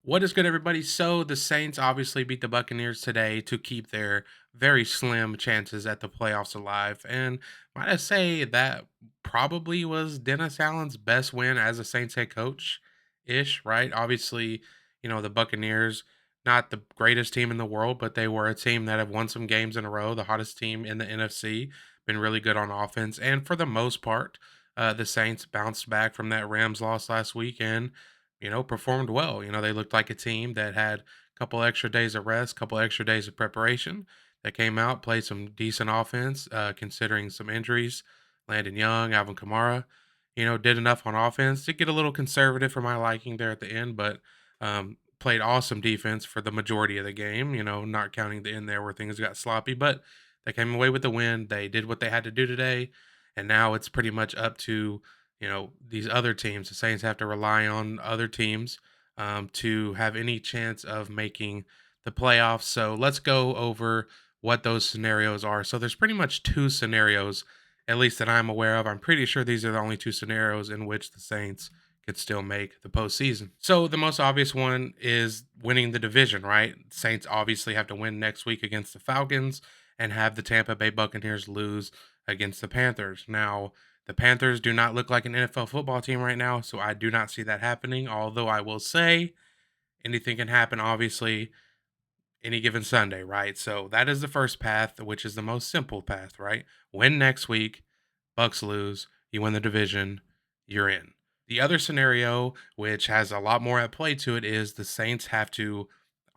What is good, everybody? So the Saints obviously beat the Buccaneers today to keep their very slim chances at the playoffs alive. And might I say that probably was Dennis Allen's best win as a Saints head coach ish, right? Obviously, the Buccaneers, not the greatest team in the world, but they were a team that have won some games in a row, the hottest team in the NFC, been really good on offense. And for the most part, the Saints bounced back from that Rams loss last week and performed well. They looked like a team that had a couple extra days of rest, couple extra days of preparation. That came out, played some decent offense, considering some injuries. Landon Young, Alvin Kamara, did enough on offense to get a little conservative for my liking there at the end, but played awesome defense for the majority of the game. Not counting the end there where things got sloppy, but they came away with the win. They did what they had to do today, and now it's pretty much up to these other teams. The Saints have to rely on other teams to have any chance of making the playoffs. So let's go over what those scenarios are. So there's pretty much two scenarios, at least that I'm aware of. I'm pretty sure these are the only two scenarios in which the Saints could still make the postseason. So the most obvious one is winning the division, right? Saints obviously have to win next week against the Falcons and have the Tampa Bay Buccaneers lose against the Panthers. Now, the Panthers do not look like an NFL football team right now, so I do not see that happening. Although I will say anything can happen, obviously, any given Sunday, right? So that is the first path, which is the most simple path, right? Win next week, Bucks lose, you win the division, you're in. The other scenario, which has a lot more at play to it, is the Saints have to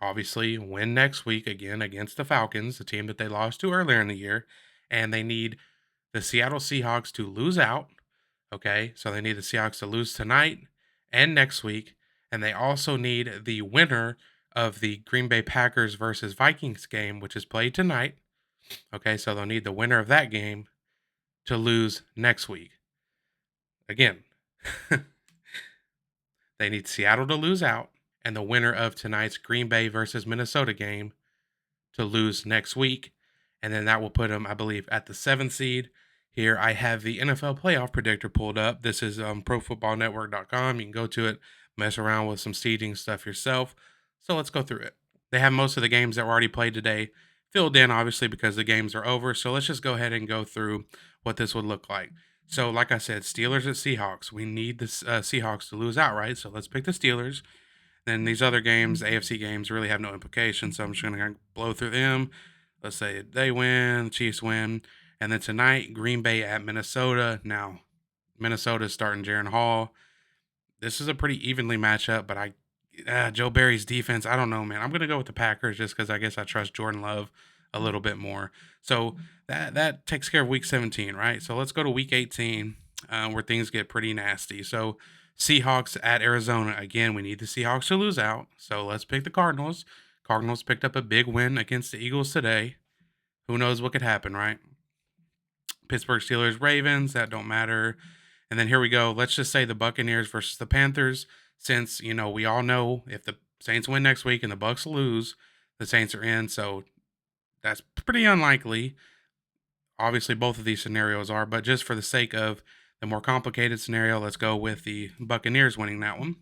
obviously win next week again against the Falcons, the team that they lost to earlier in the year, and they need the Seattle Seahawks to lose out. Okay, so they need the Seahawks to lose tonight and next week, and they also need the winner of the Green Bay Packers versus Vikings game, which is played tonight. Okay, so they'll need the winner of that game to lose next week. Again, they need Seattle to lose out and the winner of tonight's Green Bay versus Minnesota game to lose next week. And then that will put them, I believe, at the seventh seed. Here I have the NFL playoff predictor pulled up. This is profootballnetwork.com. You can go to it, mess around with some seeding stuff yourself. So let's go through it. They have most of the games that were already played today filled in, obviously, because the games are over. So let's just go ahead and go through what this would look like. So, like I said, Steelers at Seahawks. We need the Seahawks to lose out, right? So let's pick the Steelers. Then these other games, AFC games, really have no implications. So I'm just going to blow through them. Let's say they win, the Chiefs win. And then tonight, Green Bay at Minnesota. Now, Minnesota's starting Jaron Hall. This is a pretty evenly matchup, but Joe Barry's defense, I don't know, man. I'm going to go with the Packers just because I guess I trust Jordan Love a little bit more. So that takes care of week 17, right? So let's go to week 18 where things get pretty nasty. So Seahawks at Arizona. Again, we need the Seahawks to lose out. So let's pick the Cardinals. Cardinals picked up a big win against the Eagles today. Who knows what could happen, right? Pittsburgh Steelers, Ravens, that don't matter. And then here we go. Let's just say the Buccaneers versus the Panthers. Since, we all know if the Saints win next week and the Bucks lose, the Saints are in. So that's pretty unlikely. Obviously, both of these scenarios are, but just for the sake of the more complicated scenario, let's go with the Buccaneers winning that one.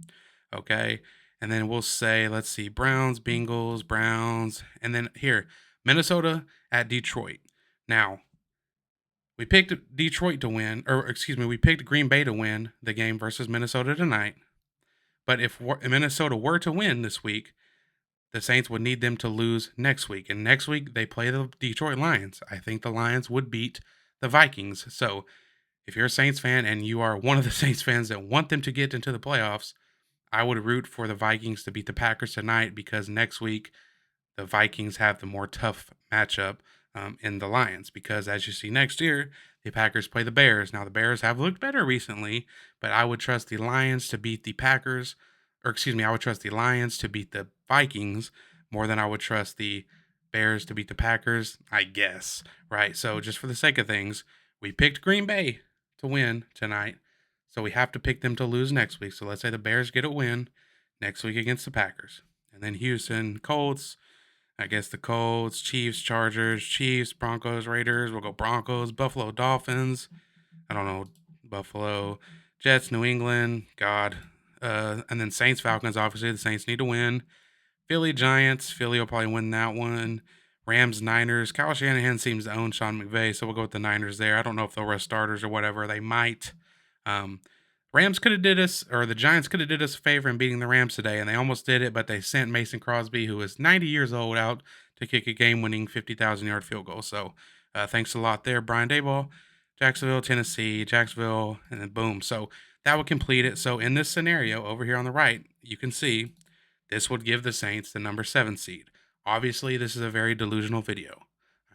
Okay. And then we'll say, let's see, Browns, Bengals, Browns. And then here, Minnesota at Detroit. Now, we picked Detroit to win, or excuse me, we picked Green Bay to win the game versus Minnesota tonight. But if Minnesota were to win this week, the Saints would need them to lose next week. And next week, they play the Detroit Lions. I think the Lions would beat the Vikings. So if you're a Saints fan and you are one of the Saints fans that want them to get into the playoffs, I would root for the Vikings to beat the Packers tonight because next week the Vikings have the more tough matchup in the Lions. Because as you see next year, the Packers play the Bears. Now the Bears have looked better recently, but I would trust the Lions to beat the Packers, or excuse me, I would trust the Lions to beat the Vikings more than I would trust the Bears to beat the Packers, I guess. Right. So just for the sake of things, we picked Green Bay to win tonight. So we have to pick them to lose next week. So let's say the Bears get a win next week against the Packers. And then Houston, Colts. I guess the Colts, Chiefs, Chargers, Chiefs, Broncos, Raiders. We'll go Broncos, Buffalo, Dolphins. I don't know, Buffalo, Jets, New England. God. And then Saints Falcons. Obviously, the Saints need to win. Philly Giants. Philly will probably win that one. Rams Niners. Kyle Shanahan seems to own Sean McVay, so we'll go with the Niners there. I don't know if they'll rest starters or whatever. They might. Um, Rams could have did us, or the Giants could have did us a favor in beating the Rams today, and they almost did it, but they sent Mason Crosby, who is 90 years old, out to kick a game-winning 50,000-yard field goal. So thanks a lot there, Brian Dayball. Jacksonville, Tennessee, Jacksonville, and then boom. So that would complete it. So in this scenario over here on the right, you can see this would give the Saints the number 7 seed. Obviously, this is a very delusional video.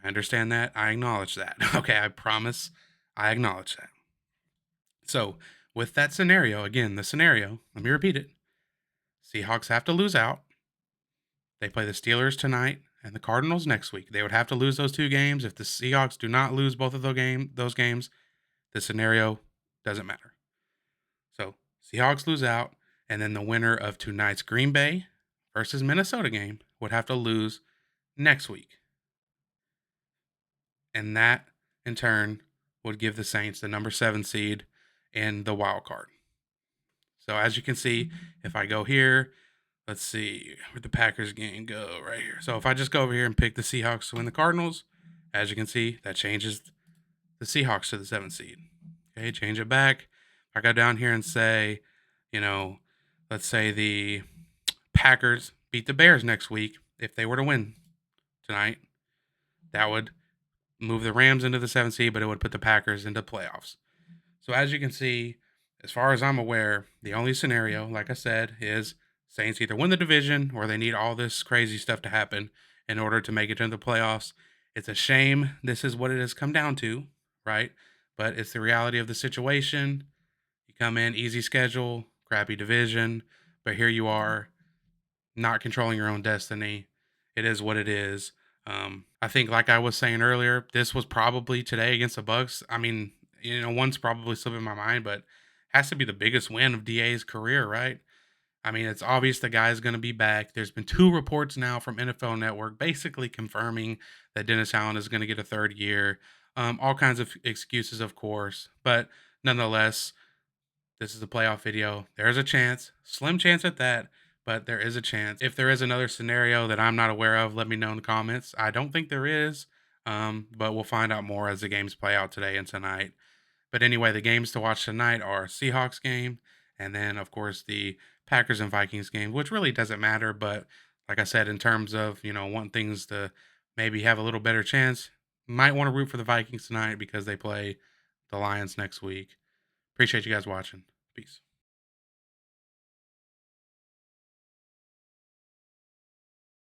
I understand that. I acknowledge that. Okay, I promise I acknowledge that. So, with that scenario, again, the scenario, let me repeat it. Seahawks have to lose out. They play the Steelers tonight and the Cardinals next week. They would have to lose those 2 games. If the Seahawks do not lose both of those games, the scenario doesn't matter. So, Seahawks lose out, and then the winner of tonight's Green Bay versus Minnesota game would have to lose next week. And that, in turn, would give the Saints the number 7 seed in the wild card. So, as you can see, if I go here, let's see where the Packers game go right here. So, if I just go over here and pick the Seahawks to win the Cardinals, as you can see, that changes the Seahawks to the 7 seed. Okay, change it back. If I go down here and say, you know, let's say the Packers beat the Bears next week. If they were to win tonight, that would move the Rams into the 7 seed, but it would put the Packers into playoffs. So as you can see, as far as I'm aware, the only scenario, like I said, is Saints either win the division or they need all this crazy stuff to happen in order to make it into the playoffs. It's a shame this is what it has come down to, right? But it's the reality of the situation. You come in, easy schedule, crappy division, but here you are, not controlling your own destiny. It is what it is. I think, like I was saying earlier, this was probably today against the Bucks. I mean, one's probably slipping my mind, but has to be the biggest win of DA's career, right? I mean, it's obvious the guy's going to be back. There's been 2 reports now from NFL Network basically confirming that Dennis Allen is going to get a 3rd year. All kinds of excuses, of course, but nonetheless, this is a playoff video. There's a chance, slim chance at that, but there is a chance. If there is another scenario that I'm not aware of, let me know in the comments. I don't think there is, but we'll find out more as the games play out today and tonight. But anyway, the games to watch tonight are Seahawks game, and then of course the Packers and Vikings game, which really doesn't matter. But like I said, in terms of wanting things to maybe have a little better chance, might want to root for the Vikings tonight because they play the Lions next week. Appreciate you guys watching. Peace.